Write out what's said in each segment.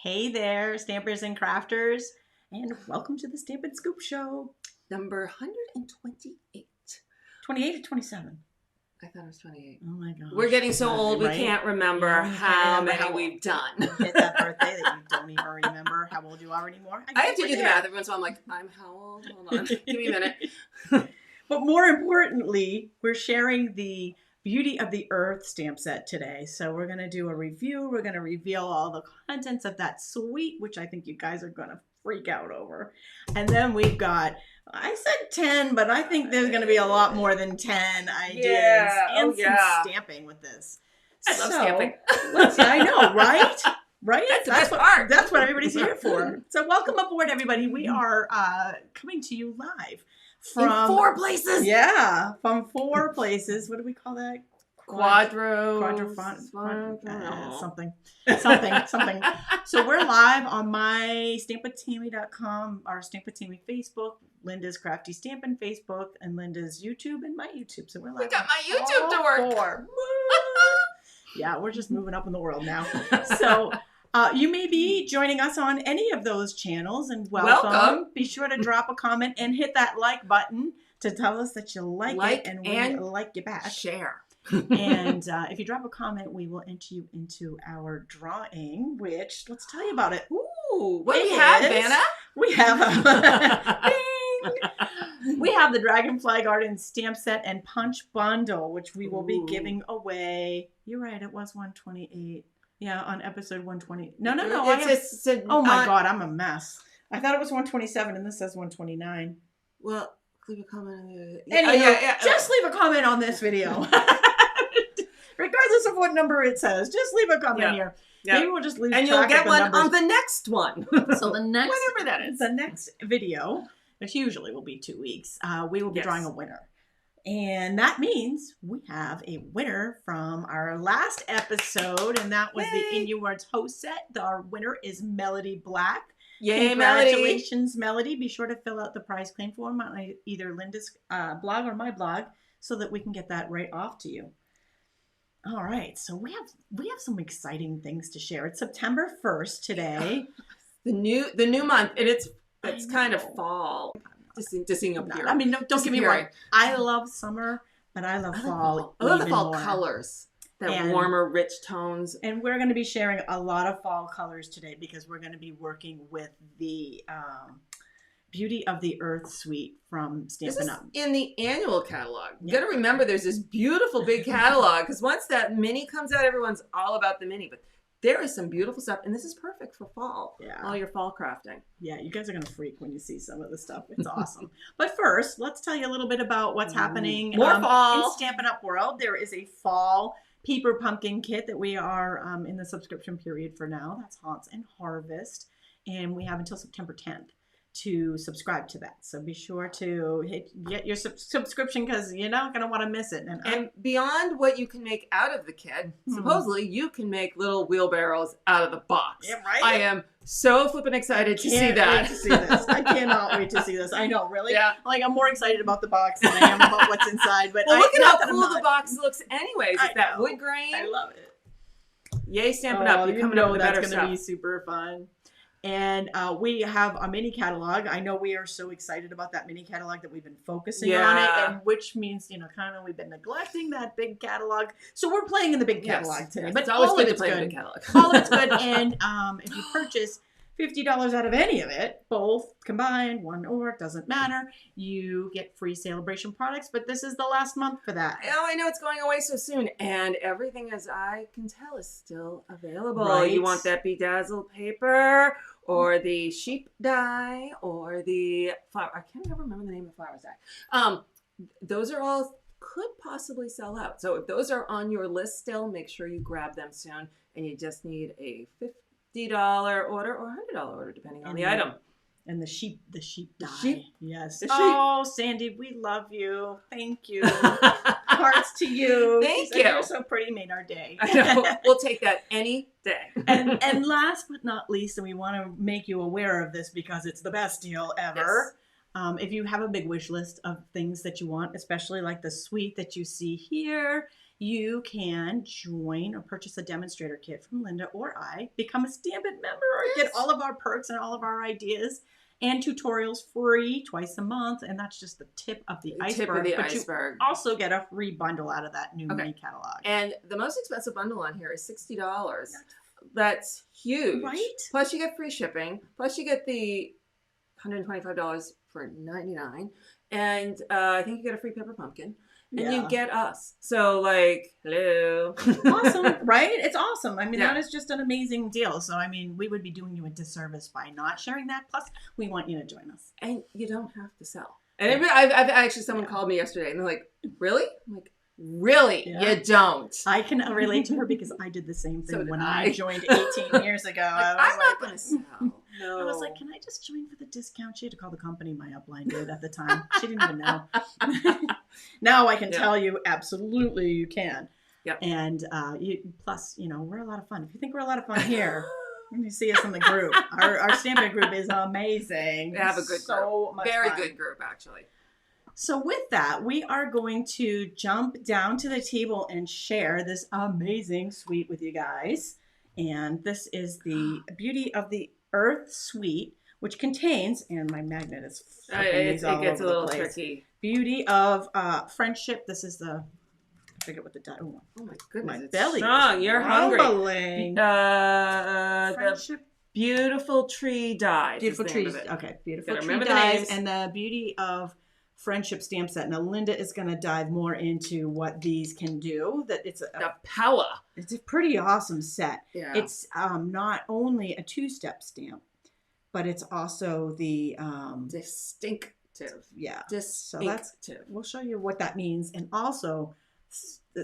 Hey there, stampers and crafters, and welcome to the Stampin Scoop Show. Number 128. 28 or 27? I thought it was 28. Oh my gosh. We're getting so old we right? can't remember how many we've done. Hit that birthday that you don't even remember how old you are anymore. I have to do the math every once in a while. I'm like, I'm how old? Hold on. Give me a minute. But more importantly, we're sharing the Beauty of the Earth stamp set today. So we're going to do a review. We're going to reveal all the contents of that suite, which I think you guys are going to freak out over. And then we've got, I said 10, but I think there's going to be a lot more than 10 ideas and some stamping with this. I love stamping. I know, right? Right? That's art. That's what everybody's here for. So welcome aboard, everybody. We are coming to you live from in 4 places. Yeah, from 4 places. What do we call that? Something. So we're live on my stampwithtami.com, our Stampin Facebook, Linda's Crafty Stampin' Facebook, and Linda's YouTube and my YouTube. So we're live. We got my YouTube to work. 4. Yeah, we're just moving up in the world now. So you may be joining us on any of those channels, and welcome. Be sure to drop a comment and hit that like button to tell us that you like it, and we like you back. Share. And if you drop a comment, we will enter you into our drawing, which, let's tell you about it. Ooh, what do we have, Vanna? We have we have the Dragonfly Garden stamp set and punch bundle, which we will be giving away. You're right, it was 128. Yeah, on episode 120. No. Oh my God, I'm a mess. I thought it was 127, and this says 129. Well, leave a comment. Just leave a comment on this video. Regardless of what number it says, just leave a comment here. Yeah. Maybe we'll just leave and you'll get one on the next one. So the next, whatever that is, the next video, which usually will be 2 weeks, we will be drawing a winner. And that means we have a winner from our last episode, and that was the In Your Words host set. Our winner is Melody Black. Yay, Congratulations, Melody. Be sure to fill out the prize claim form on either Linda's blog or my blog so that we can get that right off to you. All right, so we have some exciting things to share. It's September 1st today. The new month, and it's kind of fall. Just seeing up here. I mean, don't get me wrong. I love summer, but I love fall. I love the fall colors. That warmer, rich tones. And we're going to be sharing a lot of fall colors today because we're going to be working with the Beauty of the Earth suite from Stampin' Up. In the annual catalog. You got to remember there's this beautiful big catalog because once that mini comes out, everyone's all about the mini. But there is some beautiful stuff, and this is perfect for fall. Yeah. All your fall crafting. Yeah, you guys are going to freak when you see some of the stuff. It's awesome. But first, let's tell you a little bit about what's happening more fall. In Stampin' Up world. There is a fall paper pumpkin kit that we are in the subscription period for now. That's Haunts and Harvest. And we have until September 10th to subscribe to that. So be sure to get your subscription because you're not going to want to miss it. And beyond what you can make out of the kit, supposedly you can make little wheelbarrows out of the box. Yeah, right? I am so flippin' excited to see that. Wait to see this. I cannot wait to see this. I know, really? Yeah. Like, I'm more excited about the box than I am about what's inside. But well, look at how cool the box looks anyways. It's that wood grain. I love it. Yay, Stampin' Up. You're coming up with better stuff. That's going to be super fun. And we have a mini catalog. I know we are so excited about that mini catalog that we've been focusing on it, and which means, kind of we've been neglecting that big catalog. So we're playing in the big catalog today. But it's always all good of to play in the big catalog. catalog. All of it's good. And if you purchase $50 out of any of it, both combined, one or, it doesn't matter, you get free Sale-a-bration products, but this is the last month for that. Oh, I know it's going away so soon, and everything, as I can tell, is still available. Right. You want that bedazzled paper, or the sheep dye, or the flower. I can't ever remember the name of the flowers dye. Those are all could possibly sell out. So if those are on your list still, make sure you grab them soon, and you just need a $50 order or $100 order, depending on the item. And the sheep dye. Yes. The sheep. Sandy, we love you. Thank you. Hearts to you. Thank you. You're so pretty. Made our day. I know. We'll take that any day. and last but not least, and we want to make you aware of this because it's the best deal ever. If you have a big wish list of things that you want, especially like the suite that you see here, you can join or purchase a demonstrator kit from Linda or I, become a Stampin' member, or get all of our perks and all of our ideas and tutorials free twice a month. And that's just the tip of the iceberg. Tip of the but iceberg. You also get a free bundle out of that new mini catalog. And the most expensive bundle on here is $60. That's huge. Right? Plus you get free shipping. Plus you get the $125 for $99. And I think you get a free pepper pumpkin. And you get us. So, like, hello. Awesome, right? It's awesome. I mean, Yeah. that is just an amazing deal. So, I mean, we would be doing you a disservice by not sharing that. Plus, we want you to join us. And you don't have to sell. And I've actually, someone called me yesterday and they're like, really? I'm like, really? Yeah. You don't. I can relate to her because I did the same thing So when did I joined 18 years ago. I'm not going to sell. No. I was like, can I just join for the discount? She had to call the company my upline did at the time. She didn't even know. Now I can tell you, absolutely you can. Yep. And plus, we're a lot of fun. If you think we're a lot of fun here, when you see us in the group, our Stampin' group is amazing. They have a good group. Much Very fun. good group, actually. So with that, we are going to jump down to the table and share this amazing suite with you guys. And this is the Beauty of the Earth suite, which contains, and my magnet is It gets a little tricky. Beauty of Friendship. This is the, I forget what the title. Oh my goodness, My it's belly strong. You're hungry. The The Beautiful Tree Die. Beautiful Trees. Okay, Beautiful Tree remember the Dies names. and the Beauty of Friendship stamp set. Now Linda is going to dive more into what these can do. That it's the power. It's a pretty awesome set. Yeah. It's not only a two-step stamp, but it's also the Distinctive. yeah. So Distinctive. we'll show you what that means, and also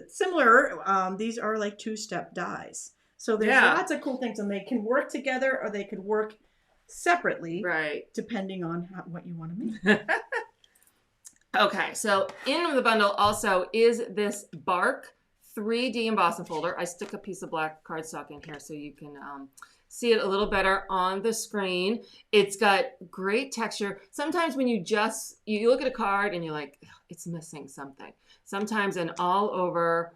similar. These are like two-step dies. So there's lots of cool things, and they can work together or they could work separately, Right. depending on what you want to make. Okay, so in the bundle also is this bark 3D embossing folder. I stick a piece of black cardstock in here so you can see it a little better on the screen. It's got great texture. Sometimes when you look at a card and you're like, it's missing something. Sometimes an all over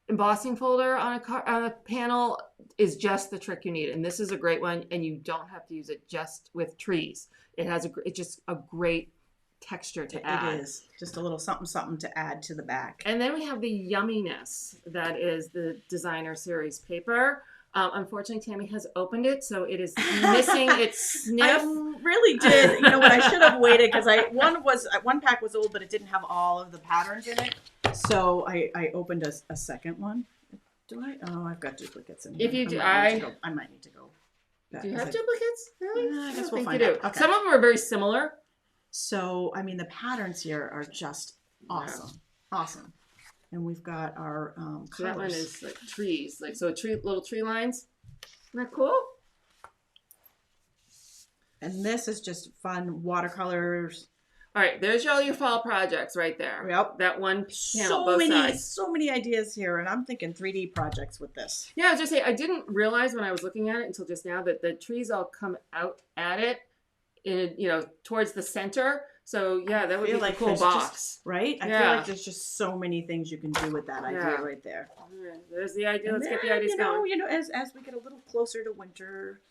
embossing folder on a panel is just the trick you need. And this is a great one, and you don't have to use it just with trees. It's just a great texture to add. It is just a little something to add to the back. And then we have the yumminess that is the designer series paper. Unfortunately, Tami has opened it, so it is missing its sniff. I really did. You know what? I should have waited because one pack was old, but it didn't have all of the patterns in it. So I opened a second one. Do I? Oh, I've got duplicates in here. If you do, I might need to go back. Do you have duplicates? Really? I guess we'll think find you do. out. Okay. Some of them are very similar. So, I mean, the patterns here are just awesome. Yeah. Awesome. And we've got our colors. So that one is like trees, little tree lines. Isn't that cool? And this is just fun watercolors. All right, there's all your fall projects right there. Yep. That one panel, both sides. So many ideas here, and I'm thinking 3D projects with this. Yeah, I was just saying, I didn't realize when I was looking at it until just now that the trees all come out at it, towards the center. So yeah, that would be like a cool box, right? I feel like there's just so many things you can do with that idea right there. All right, there's the idea. Let's get the then, ideas going. As we get a little closer to winter,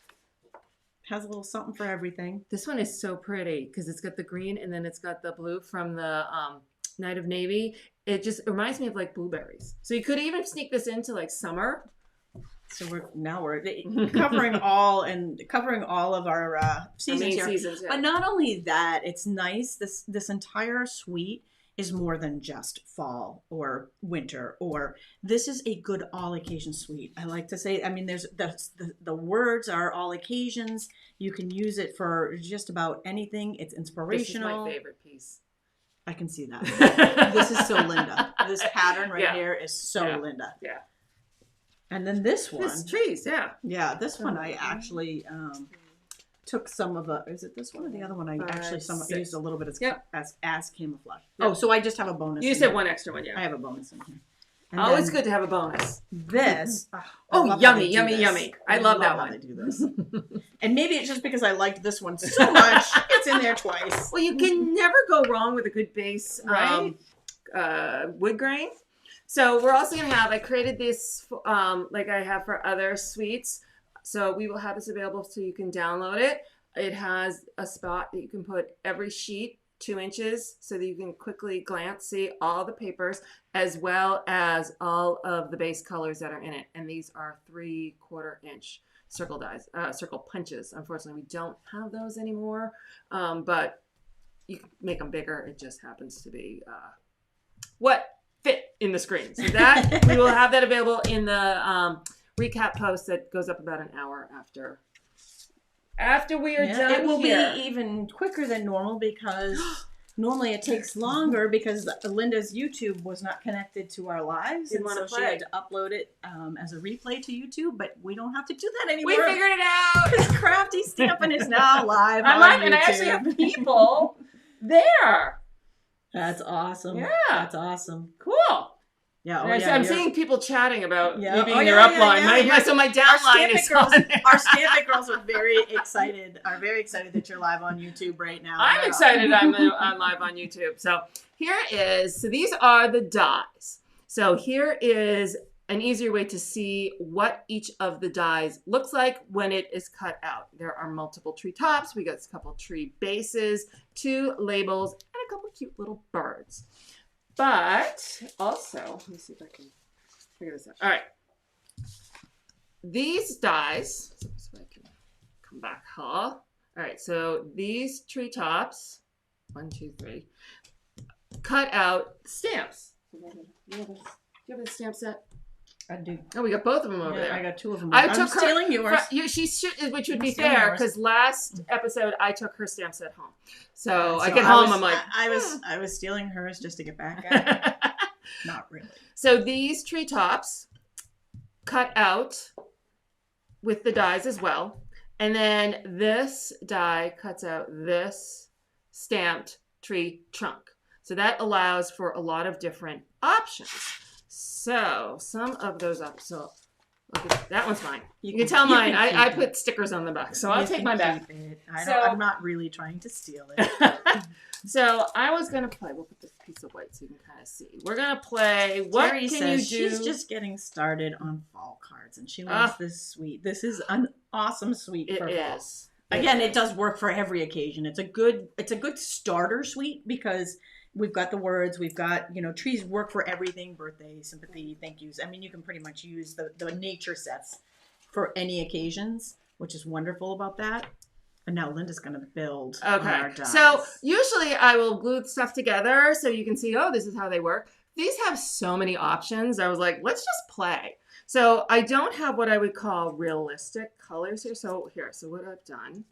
has a little something for everything. This one is so pretty because it's got the green and then it's got the blue from the Night of Navy. It just reminds me of like blueberries. So you could even sneak this into like summer. So we're covering all of our seasons here. Seasons, yeah. But not only that, it's nice. This entire suite is more than just fall or winter, or this is a good all occasion suite. I like to say, I mean, there's the words are all occasions. You can use it for just about anything. It's inspirational. This is my favorite piece. I can see that. This is so Linda. This pattern here is so Linda. Yeah. And then this one. This trees, yeah. Yeah, this one I actually took some of is it this one or the other one? I actually used a little bit as camouflage. Yep. Oh, so I just have a bonus. You said one extra one, yeah. I have a bonus in here. And always good to have a bonus. This. Yummy, yummy, yummy. I love that one. How they do this. And maybe it's just because I liked this one so much. It's in there twice. Well, you can never go wrong with a good base. Right? wood grain. So we're also going to have, I created this like I have for other suites. So we will have this available so you can download it. It has a spot that you can put every sheet 2 inches so that you can quickly glance, see all the papers as well as all of the base colors that are in it. And these are 3/4 inch circle dies, circle punches. Unfortunately, we don't have those anymore, but you can make them bigger. It just happens to be what fit in the screen. So that we will have that available in the recap post that goes up about an hour after we are done. It will here. be even quicker than normal because normally it takes longer because Linda's YouTube was not connected to our lives, and so she had to upload it as a replay to YouTube. But we don't have to do that anymore. We figured it out. Because Crafty Stampin' is now live I'm on live, YouTube. and I actually have people there. That's awesome. Yeah, that's awesome. Cool. Yeah, I'm seeing people chatting about me being your their upline. So my downline is on there. Our Stampin' girls are very excited that you're live on YouTube right now. I'm excited I'm live on YouTube. So here is, so these are the dies. So here is an easier way to see what each of the dies looks like when it is cut out. There are multiple tree tops. We got a couple tree bases, 2 labels, and a couple cute little birds. But also, let me see if I can figure this out. All right. These dies, so I can come back, huh? All right, so these tree tops, 1, 2, 3, cut out stamps. Do you have a stamp set? I do. Oh, we got both of them over there. I got 2 of them. I'm stealing yours. Which would be fair because last episode I took her stamp set home. So I get home. I'm like, I was stealing hers just to get back at her. Not really. So these tree tops cut out with the dies as well, and then this die cuts out this stamped tree trunk. So that allows for a lot of different options. So some of those up. So that one's mine. You can tell mine. I put stickers on the back, so I'll take mine back. I'm not really trying to steal it. So I was gonna play. We'll put this piece of white so you can kind of see. We're gonna play. What Terry can says you do? She's just getting started on fall cards, and she loves this suite. This is an awesome suite for fall. Again, it does work for every occasion. It's a good starter suite because we've got the words, we've got, trees work for everything, birthday, sympathy, thank yous. I mean, you can pretty much use the nature sets for any occasions, which is wonderful about that. And now Linda's going to build our dies. So usually I will glue stuff together so you can see, oh, this is how they work. These have so many options. I was like, let's just play. So I don't have what I would call realistic colors here. So what I've done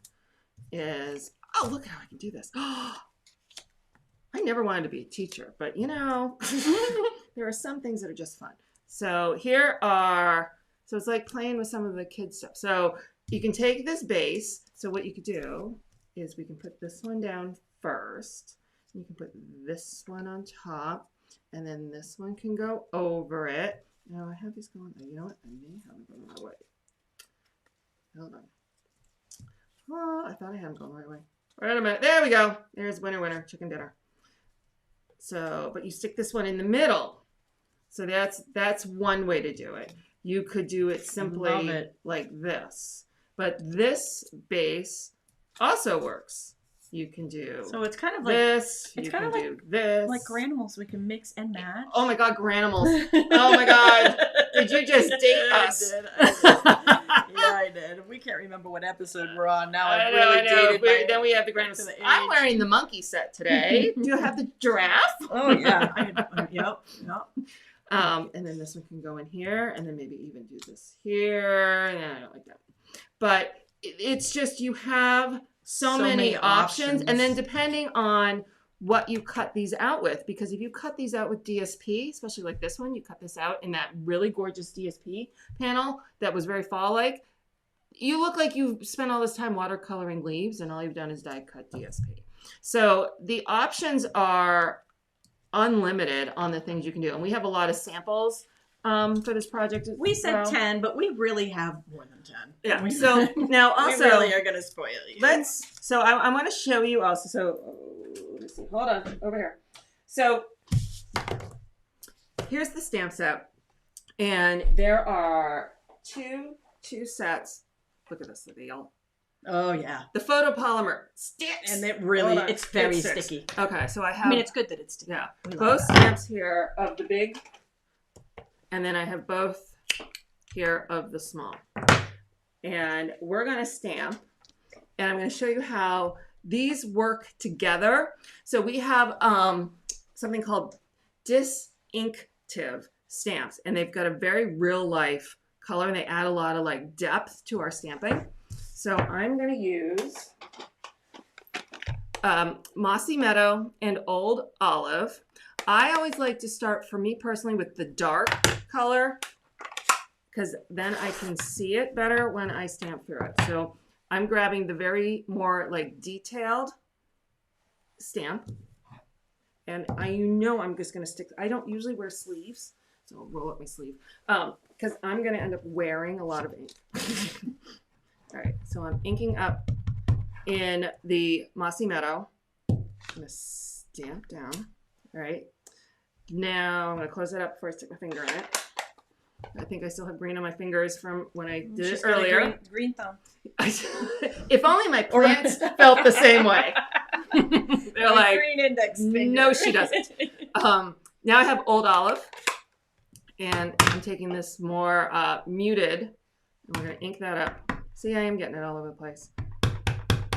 is, oh, look how I can do this. I never wanted to be a teacher, but there are some things that are just fun. So so it's like playing with some of the kids stuff. So you can take this base. So what you could do is we can put this one down first. You can put this one on top, and then this one can go over it. Now I have these going, you know what? I may have them going the right way. Hold on. Oh, I thought I had them going the right way. Wait a minute. There we go. There's winner, chicken dinner. So, but you stick this one in the middle. So that's one way to do it. You could do it simply like this. But this base also works. You can do kind of like this. You can do this. Like Granimals, we can mix and match. Oh my God, Granimals. Oh my God. Did you just date us? I did. We can't remember what episode we're on now. I know. Then we have the Granimals. I'm wearing the monkey set today. Do you have the giraffe? Oh yeah. Yep. And then this one can go in here, and then maybe even do this here. And I don't like that. But it's just you have so many options, and then depending on what you cut these out with, because if you cut these out with DSP, especially like this one, you cut this out in that really gorgeous DSP panel that was very fall-like, you look like you've spent all this time watercoloring leaves and all you've done is die cut DSP. So the options are unlimited on the things you can do, and we have a lot of samples for this project. We said 10, but we really have more than 10. Yeah. So now also we really are going to spoil you. So I want to show you also. So let me see. Hold on over here. So here's the stamp set. And there are two sets. Look at this, Libby. Oh yeah. The photopolymer sticks. And it really, it's very sticks. sticky. Okay, so I have. I mean, it's good that it's sticky. Yeah. Both stamps here of the big, and then I have both here of the small. And we're going to stamp, and I'm going to show you how these work together. So we have something called distinctive stamps, and they've got a very real life color, and they add a lot of like depth to our stamping. So I'm going to use Mossy Meadow and Old Olive. I always like to start, for me personally, with the dark color, because then I can see it better when I stamp through it. So I'm grabbing the very more like detailed stamp, and I'm just going to stick. I don't usually wear sleeves, so I'll roll up my sleeve because I'm going to end up wearing a lot of ink. All right, so I'm inking up in the Mossy Meadow. I'm going to stamp down. All right, now I'm going to close it up before I stick my finger in it. I think I still have green on my fingers from when I did it earlier. Green thumb. If only my plants felt the same way. They're like, green index finger. No, she doesn't. Now I have Old Olive, and I'm taking this more muted, and we're going to ink that up. See, I am getting it all over the place.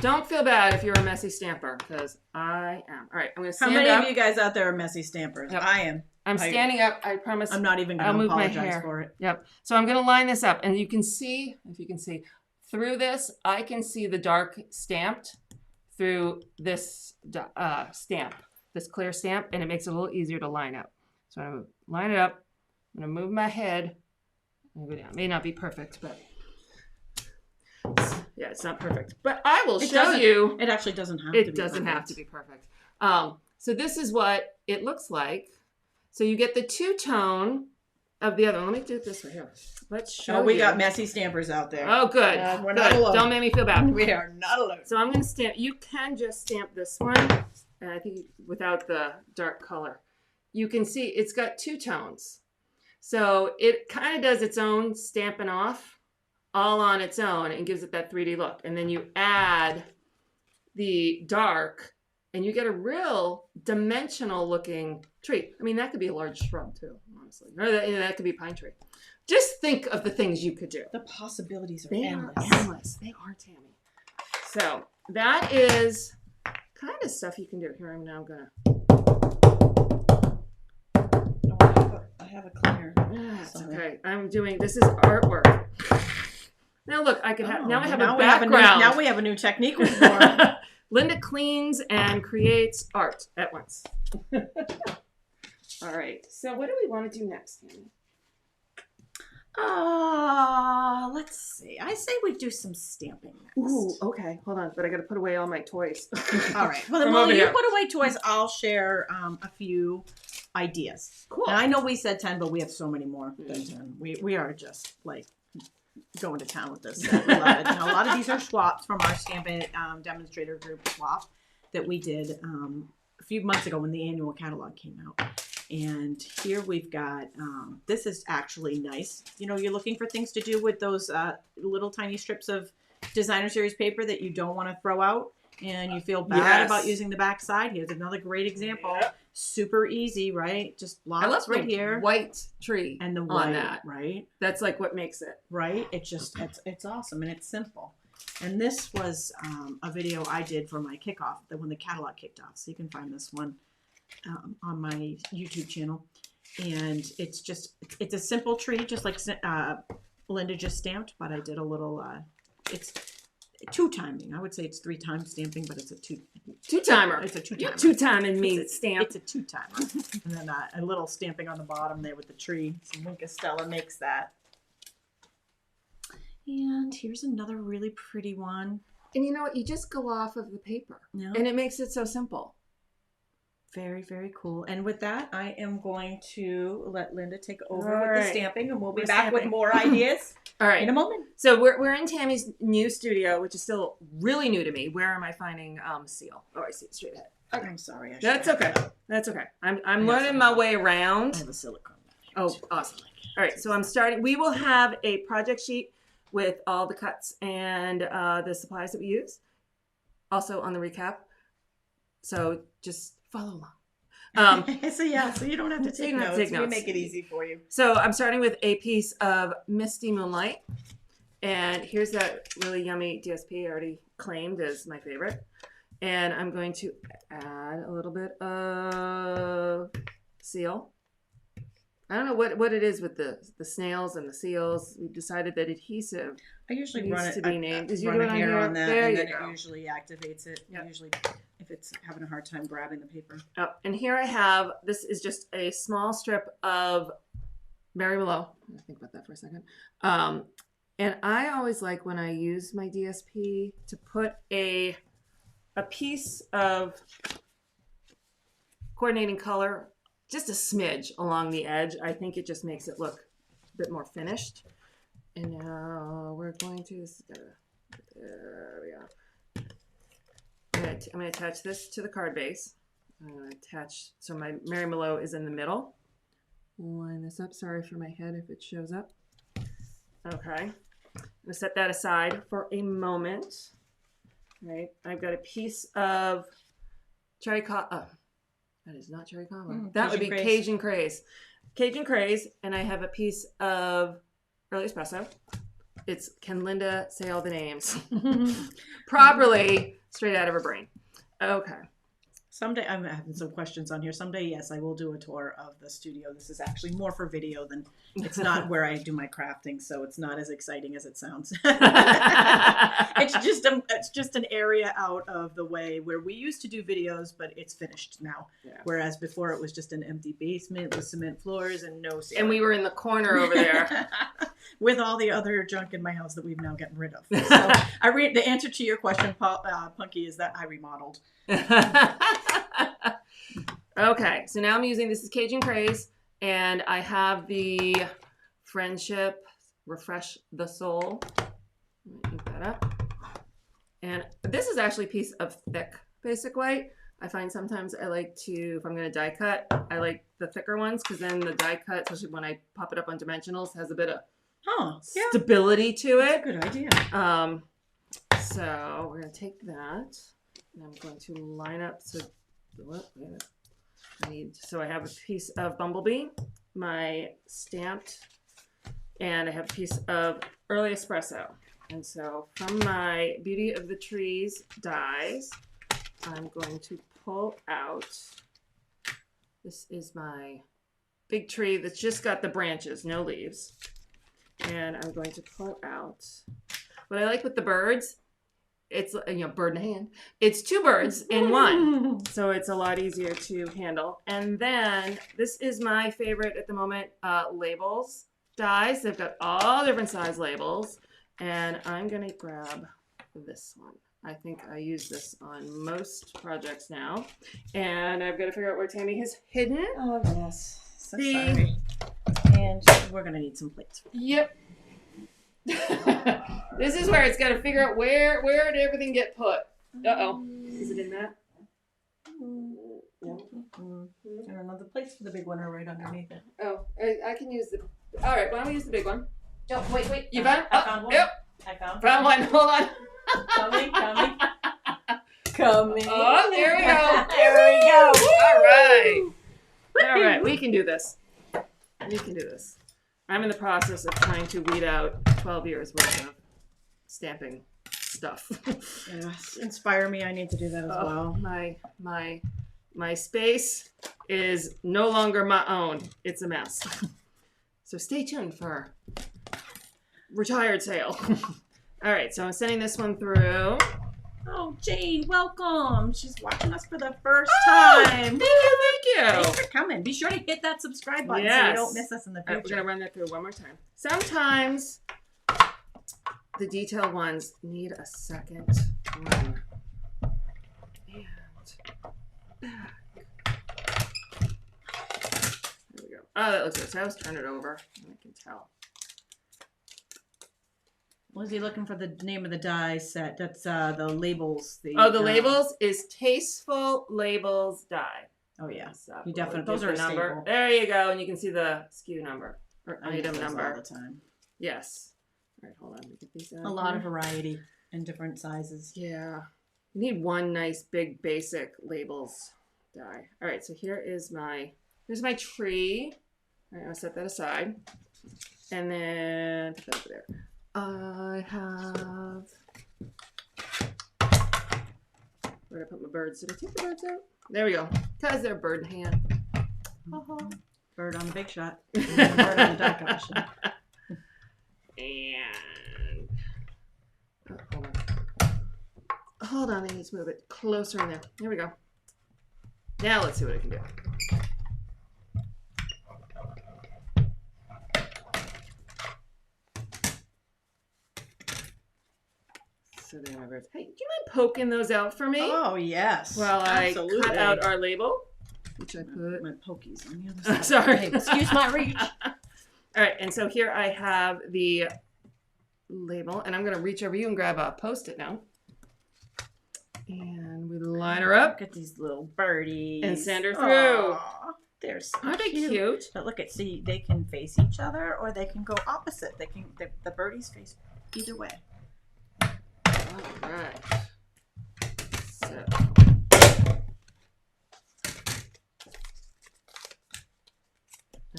Don't feel bad if you're a messy stamper, because I am. All right, I'm going to stand up. How many of you guys out there are messy stampers? Yep. I am. I'm standing up. I promise. I'm not even going to apologize for it. Yep. So I'm going to line this up, and you can see, if you can see, through this, I can see the dark stamped through this stamp, this clear stamp, and it makes it a little easier to line up. So I'm going to line it up. I'm going to move my head. Go down. It may not be perfect, but yeah, it's not perfect. But I will show you. It actually doesn't have to be. It doesn't have to be perfect. So this is what it looks like. So you get the two-tone of the other one. Let me do it this way here. Let's show you. Oh, we got messy stampers out there. Oh, good. We're not alone. Don't make me feel bad. We are not alone. So I'm going to stamp. You can just stamp this one, and I think without the dark color. You can see it's got two tones. So it kind of does its own stamping off all on its own and gives it that 3D look. And then you add the dark, and you get a real dimensional looking tree. I mean, that could be a large shrub too, honestly. Or that could be a pine tree. Just think of the things you could do. The possibilities are endless. endless. They are, Tammy. So that is kind of stuff you can do. Here I'm now gonna. I have a cleaner. It's okay. This is artwork. Now look, I can have. Now I have a background. Now we have a new technique with more. Linda cleans and creates art at once. All right. So what do we want to do next, Tammy? Let's see. I say we do some stamping next. Ooh, okay. Hold on, but I got to put away all my toys. All right. Well, then while you put away toys, I'll share a few ideas. Cool. And I know we said 10, but we have so many more than 10. We are just like going to town with this. We love it. And a lot of these are swaps from our Stampin' demonstrator group swap that we did a few months ago when the annual catalog came out. And here we've got, this is actually nice. You know, you're looking for things to do with those little tiny strips of designer series paper that you don't want to throw out and you feel bad about using the back side. Here's another great example. Yep. Super easy, right? Just lots right here. White tree and the white on that, right? That's like what makes it. Right? It's awesome and it's simple. And this was a video I did for my kickoff, when the catalog kicked off. So you can find this one on my YouTube channel. And it's a simple tree, just like Linda just stamped, but I did a little, it's two timing. I would say it's 3 times stamping, but it's a two timer. It's a two timer. Two timing means stamp. It's a 2 timer. And then a little stamping on the bottom there with the tree. So Winka Stella makes that. And here's another really pretty one. And you know what? You just go off of the paper. Yeah. And it makes it so simple. Very, very cool. And with that, I am going to let Linda take over with the stamping, and we'll be back with more ideas in a moment. So we're in Tammy's new studio, which is still really new to me. Where am I finding seal? Oh, I see it straight ahead. Okay. I'm sorry. That's okay. That's okay. I'm learning my way around. I have a silicone Oh, awesome. All right, so I'm starting. We will have a project sheet with all the cuts and the supplies that we use, also on the recap. So just follow along. So you don't have to take notes. We make it easy for you. So I'm starting with a piece of Misty Moonlight. And here's that really yummy DSP I already claimed as my favorite. And I'm going to add a little bit of seal. I don't know what it is with the snails and the seals. We've decided that adhesive I usually needs run it to be named. Is you run a hair on that, there and then go. it usually activates it. Yep. Usually, if it's having a hard time grabbing the paper. Oh, and here I have, this is just a small strip of Mary Willow. Let me think about that for a second. And I always like when I use my DSP to put a piece of coordinating color, just a smidge along the edge. I think it just makes it look a bit more finished. And now we're going to, there we go. I'm going to attach this to the card base. I'm going to attach, so my Mary Willow is in the middle. Line this up. Sorry for my head if it shows up. Okay. I'm going to set that aside for a moment. Right. I've got a piece of cherry cobbler. That is not cherry cobbler. That would be Cajun Craze. Cajun Craze. And I have a piece of early espresso. It's Can Linda Say All the Names? Properly, straight out of her brain. Okay. Someday, I'm having some questions on here. Someday, yes, I will do a tour of the studio. This is actually more for video than, it's not where I do my crafting, so it's not as exciting as it sounds. It's just an area out of the way where we used to do videos, but it's finished now. Yeah. Whereas before it was just an empty basement with cement floors and no ceiling. And we were in the corner over there. With all the other junk in my house that we've now gotten rid of. So the answer to your question, Punky, is that I remodeled. Okay, so now I'm using, this is Cajun Craze, and I have the Friendship Refresh the Soul. Let me ink that up. And this is actually a piece of thick basic white. I find sometimes I like to, if I'm going to die cut, I like the thicker ones, because then the die cut, especially when I pop it up on dimensionals, has a bit of stability to it. That's a good idea. So we're going to take that, and I'm going to line up. So I have a piece of Bumblebee, my stamped, and I have a piece of early espresso. And so from my Beauty of the Trees dies, I'm going to pull out, this is my big tree that's just got the branches, no leaves. And I'm going to pull out, what I like with the birds, it's, bird in a hand. It's two birds in one. So it's a lot easier to handle. And then this is my favorite at the moment, labels dies. They've got all different size labels. And I'm going to grab this one. I think I use this on most projects now. And I've got to figure out where Tami has hidden. Oh, yes. So sorry. And we're going to need some plates. Yep. This is where it's got to figure out where did everything get put. Uh-oh. Is it in that? Yeah. I don't know. The plates for the big one are right underneath it. Oh, I can use the... All right, why don't we use the big one? Oh, wait. You found? I found one. Yep. I found one. Hold on. Coming. Oh, there we go. There we go. All right. We can do this. I'm in the process of trying to weed out 12 years worth of stamping stuff. Yes. Inspire me. I need to do that as well. My space is no longer my own. It's a mess. So stay tuned for retired sale. All right, so I'm sending this one through. Oh, Jane, welcome. She's watching us for the first time. Thank you. Thanks for coming. Be sure to hit that subscribe button so you don't miss us in the future. All right, we're going to run that through one more time. Sometimes the detailed ones need a second run. And back. There we go. Oh, that looks good. So I was turning it over. I can tell. Was he looking for the name of the die set? That's the labels. The labels is Tasteful Labels Die. Oh yeah, So you definitely. we'll Those give are a the number. staple. There you go, and you can see the SKU number or I use item those number. all the time. Yes. All right, hold on. Let me get these out. A lot of variety and different sizes. Yeah. You need one nice big basic labels die. All right, so here's my tree. All right, I'll set that aside. And then put that over there. I have, where did I put my birds? Did I take the birds out? There we go. Because they're bird in hand. Bird on the big shot. And bird on the die cut. And hold on, I need to move it closer in there. There we go. Now let's see what I can do. So there my birds. Hey, do you mind poking those out for me? Oh yes. While I absolutely. cut out our label, which I put. My pokies on the other side. Sorry. Hey, excuse my reach. All right, and so here I have the label, and I'm going to reach over you and grab a Post-it now. And we line her up. Look at these little birdies. And send her through. Aww, they're so Aren't they cute? But look at, see, they can face each other or they can go opposite. They can, the birdies face either way. All right. So.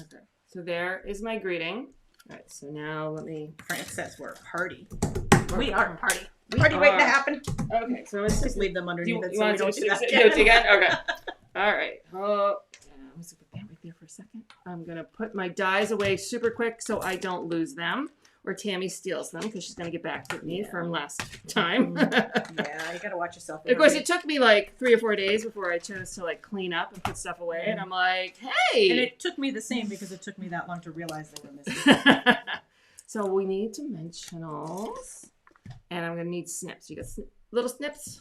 Okay. So there is my greeting. All right. So now let me. Frank says we're a party. We are a party. We Party are. waiting to happen. Okay. So let's Just leave them underneath it you so we want don't to do that do again. it again? Okay. All right. Oh, let's put that right there for a second. I'm gonna put my dies away super quick so I don't lose them, or Tami steals them because she's gonna get back to me from last time. Yeah, you gotta watch yourself. Of course, it took me like 3 or 4 days before I chose to like clean up and put stuff away, and I'm like, hey. And it took me the same because it took me that long to realize they were missing. So we need dimensionals, and I'm gonna need snips. You got little snips?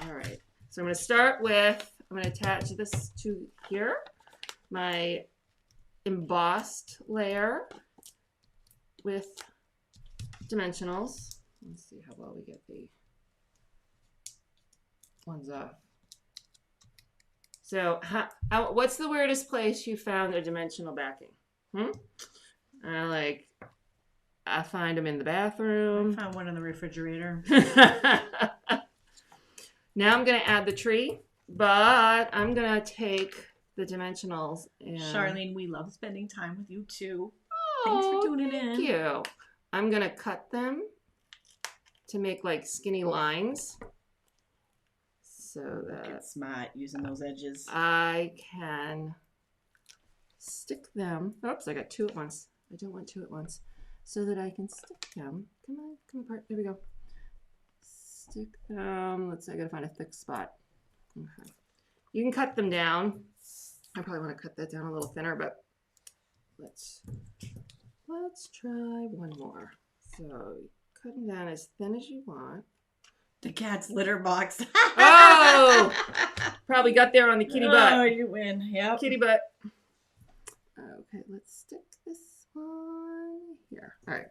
All right. So I'm gonna start with, I'm gonna attach this to here, my embossed layer with dimensionals. Let's see how well we get the ones off. So what's the weirdest place you found a dimensional backing? I find them in the bathroom. I found one in the refrigerator. Now I'm going to add the tree, but I'm going to take the dimensionals. And... Charlene, we love spending time with you too. Oh, Thanks for tuning in. Thank you. I'm going to cut them to make like skinny lines so that Get smart using those edges. I can stick them. Oops, I got 2 at once. I don't want 2 at once. So that I can stick them. Come on, come apart. There we go. Stick them. Let's see, I gotta find a thick spot. Okay. You can cut them down. I probably want to cut that down a little thinner, but let's try one more. So cut them down as thin as you want. The cat's litter box. Oh! Probably got there on the kitty butt. Oh, you win. Yep. Kitty butt. Okay, let's stick this one here. All right.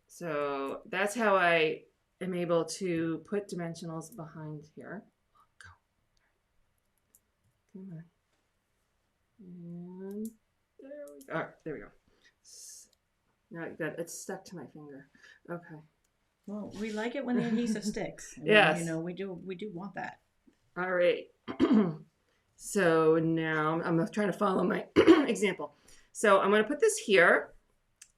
So that's how I am able to put dimensionals behind here. Go. Come on. And there we go. All right, there we go. Now good. It's stuck to my finger. Okay. Well, we like it when the adhesive sticks. And, yes. You know, we do want that. All right. So now I'm trying to follow my example. So I'm going to put this here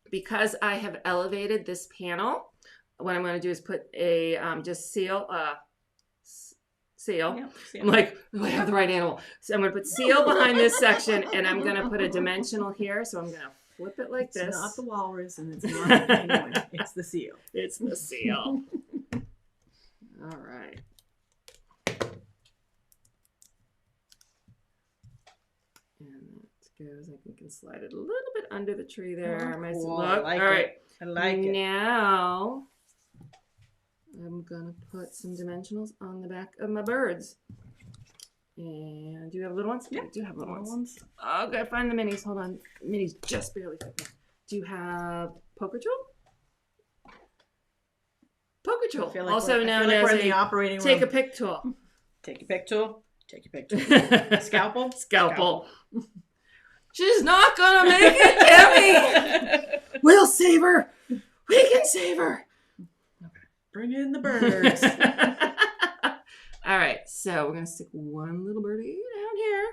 because I have elevated this panel. What I'm going to do is put a just seal. Yep, I'm like, do I have the right animal? So I'm going to put seal behind this section, and I'm going to put a dimensional here. So I'm going to flip it like this. It's not the walrus, and it's not the penguin. It's the seal. It's the seal. All right. And that goes. I think I can slide it a little bit under the tree there. Oh, Nice cool. look. I like all right. it. I like it. Now I'm gonna put some dimensionals on the back of my birds. And do you have little ones? Yeah, I do have little ones. Oh, gotta find the minis. Hold on. Minis just barely fit there. Do you have poker tool? Poker tool. I feel like Also we're known we're as in the operating room. take a pick tool. Take a pick tool. Take your picture. Scalpel? Scalpel. She's not gonna make it, Tami. We'll save her. We can save her. Bring in the birds. All right, so we're gonna stick one little birdie down here.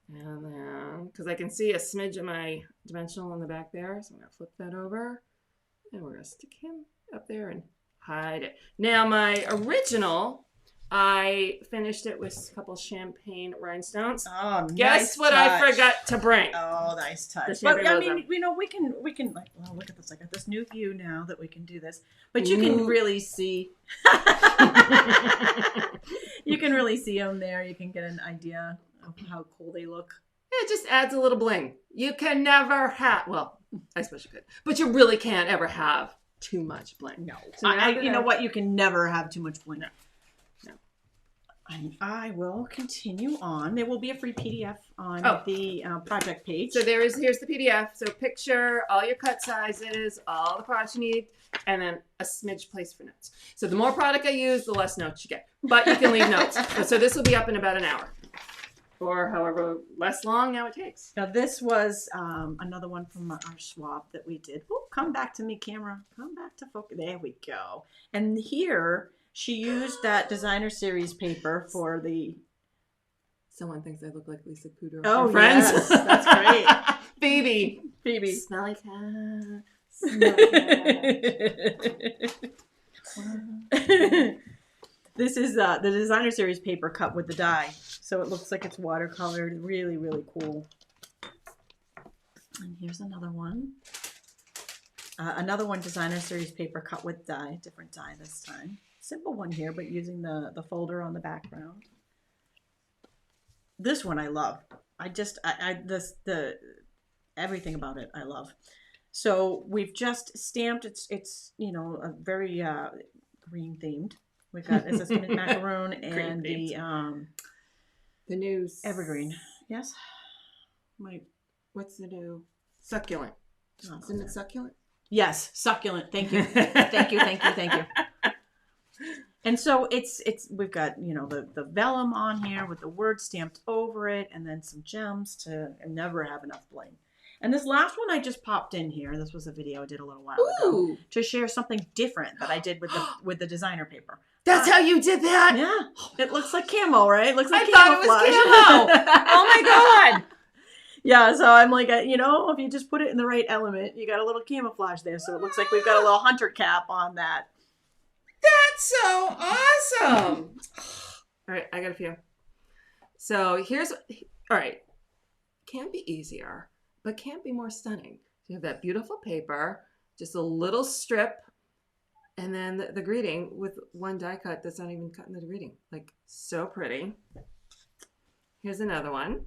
And then, because I can see a smidge of my dimensional on the back there, so I'm going to flip that over. And we're going to stick him up there and hide it. Now, my original, I finished it with a couple champagne rhinestones. Oh, Guess nice what touch. I forgot to bring? Oh, nice touch. But, I mean, you know, we can like, well, look at this. I got this new view now that we can do this. But you can really see. You can really see them there. You can get an idea of how cool they look. It just adds a little bling. You can never have, well, I suppose you could, but you really can't ever have too much bling. No. So you know what? You can never have too much bling. No. And I will continue on. There will be a free PDF on the project page. So here's the PDF. So picture all your cut sizes, all the products you need, and then a smidge place for notes. So the more product I use, the less notes you get. But you can leave notes. So this will be up in about an hour. Or however less long now it takes. Now this was another one from our swap that we did. Oh, come back to me, camera. Come back to focus. There we go. And here she used that designer series paper for the... Someone thinks I look like Lisa Kudrow. Oh, Friends. Yes. That's great. Phoebe. Smelly cat. This is the designer series paper cut with the die. So it looks like it's watercolored. Really, really cool. And here's another one. Another one, designer series paper cut with die. Different die this time. Simple one here, but using the folder on the background. This one I love. Everything about it I love. So we've just stamped. It's you know, a very green themed. We've got it's a macaroon and the news evergreen. Yes. What's the new succulent? Isn't it succulent? Yes, succulent. Thank you. Thank you. And so we've got, you know, the vellum on here with the word stamped over it, and then some gems to never have enough bling. And this last one I just popped in here. This was a video I did a little while ago to share something different that I did with the designer paper. That's how you did that? Yeah. It looks like camo, right? It looks like I thought it was camo. Oh my God. Yeah, so I'm like, you know, if you just put it in the right element, you got a little camouflage there. So it looks like we've got a little hunter cap on that. That's so awesome. All right, I got a few. So all right. Can't be easier, but can't be more stunning. You have that beautiful paper, just a little strip, and then the greeting with one die cut that's not even cutting the greeting. Like, so pretty. Here's another one.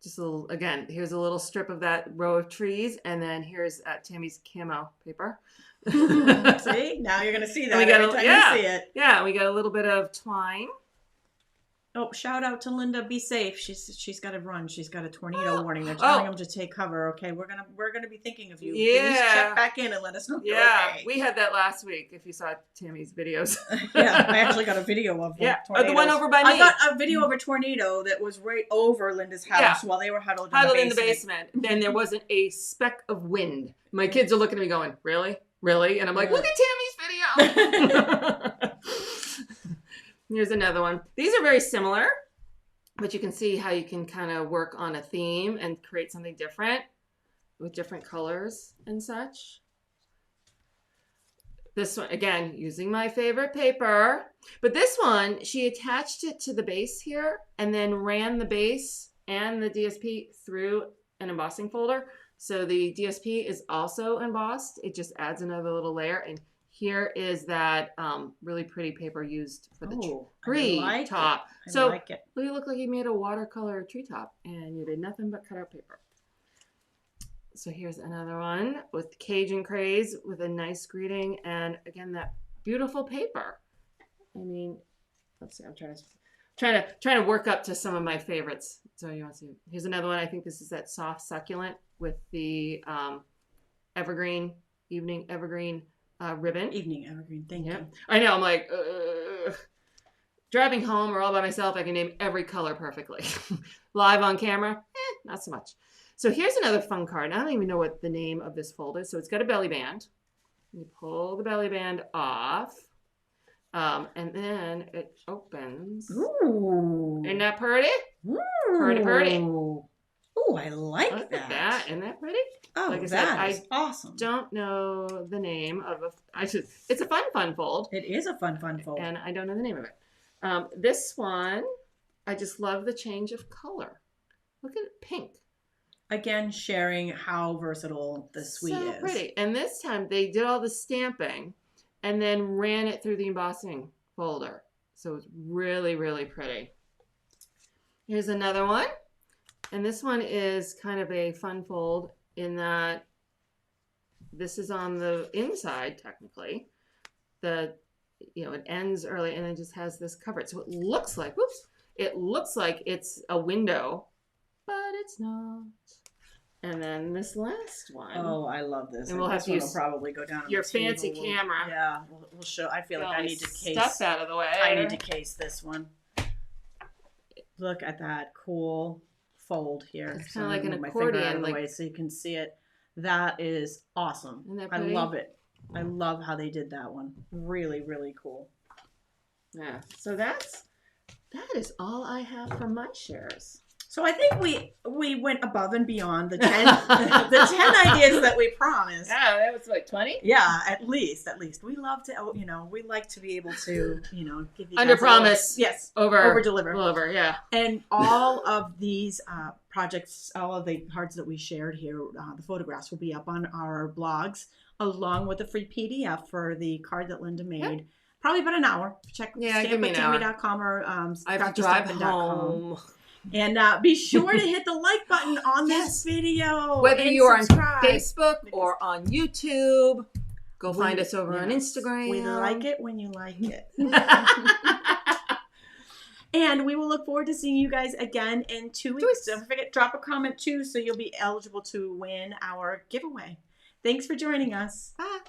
Just a little, again, here's a little strip of that row of trees, and then here's Tami's camo paper. See? Now you're going to see that every time you see it. Yeah, we got a little bit of twine. Oh, shout out to Linda. Be safe. She's got to run. She's got a tornado warning. They're telling them to take cover. Okay, we're gonna be thinking of you. Yeah. Please check back in and let us know. Yeah, okay. We had that last week. If you saw Tami's videos. Yeah, I actually got a video of the one over by me. I got a video of a tornado that was right over Linda's house while they were huddled in the basement. Then there wasn't a speck of wind. My kids are looking at me going, "Really, really?" And I'm like, "Look at Tami's video." Here's another one. These are very similar, but you can see how you can kind of work on a theme and create something different with different colors and such. This one, again, using my favorite paper. But this one, she attached it to the base here and then ran the base and the DSP through an embossing folder. So the DSP is also embossed. It just adds another little layer. And here is that really pretty paper used for the tree top. So you look like you made a watercolor treetop and you did nothing but cut out paper. So here's another one with Cajun Craze with a nice greeting and again that beautiful paper. I mean, let's see. I'm trying to work up to some of my favorites. So you want to see? Here's another one. I think this is that soft succulent with the evening evergreen ribbon. Evening evergreen. Thank you. I know. I'm like, driving home or all by myself, I can name every color perfectly. Live on camera, not so much. So here's another fun card. I don't even know what the name of this fold is. So it's got a belly band. You pull the belly band off. And then it opens. Ooh. Isn't that pretty? Ooh. Pretty. Ooh, I like Look that. at that. Isn't that pretty? Oh, Like I said, that is awesome. Don't know the name of it's a fun fold. It is a fun fold. And I don't know the name of it. This one, I just love the change of color. Look at it, pink. Again, sharing how versatile the suite is. So pretty. And this time they did all the stamping and then ran it through the embossing folder. So it's really, really pretty. Here's another one. And this one is kind of a fun fold in that this is on the inside, technically. It ends early and it just has this covered. So it looks like, it looks like it's a window, but it's not. And then this last one. Oh, I love this. And we'll have to use probably go down your fancy camera. Yeah, we'll show. I feel like I need to case stuff out of the way. I need to case this one. Look at that cool fold here. It's kind of like an my accordion, finger out of the way so you can see it. That is awesome. Isn't that I pretty? love it. I love how they did that one. Really, really cool. Yeah. So that is all I have for my shares. So I think we went above and beyond the 10 the 10 ideas that we promised. Yeah, that was like 20. Yeah, at least. We love to, we like to be able to, give you Under guys promise. Yes. Over deliver. Yeah. And all of these projects, all of the cards that we shared here, the photographs will be up on our blogs, along with a free PDF for the card that Linda made. Yep. Probably about an hour. Check stampwithtami.com or I have to drive home. And be sure to hit the like button on this video. Whether and you are subscribe. on Facebook or on YouTube, go find us over on Instagram. We like it when you like it. And we will look forward to seeing you guys again in 2 weeks. Don't forget, drop a comment too so you'll be eligible to win our giveaway. Thanks for joining us. Bye.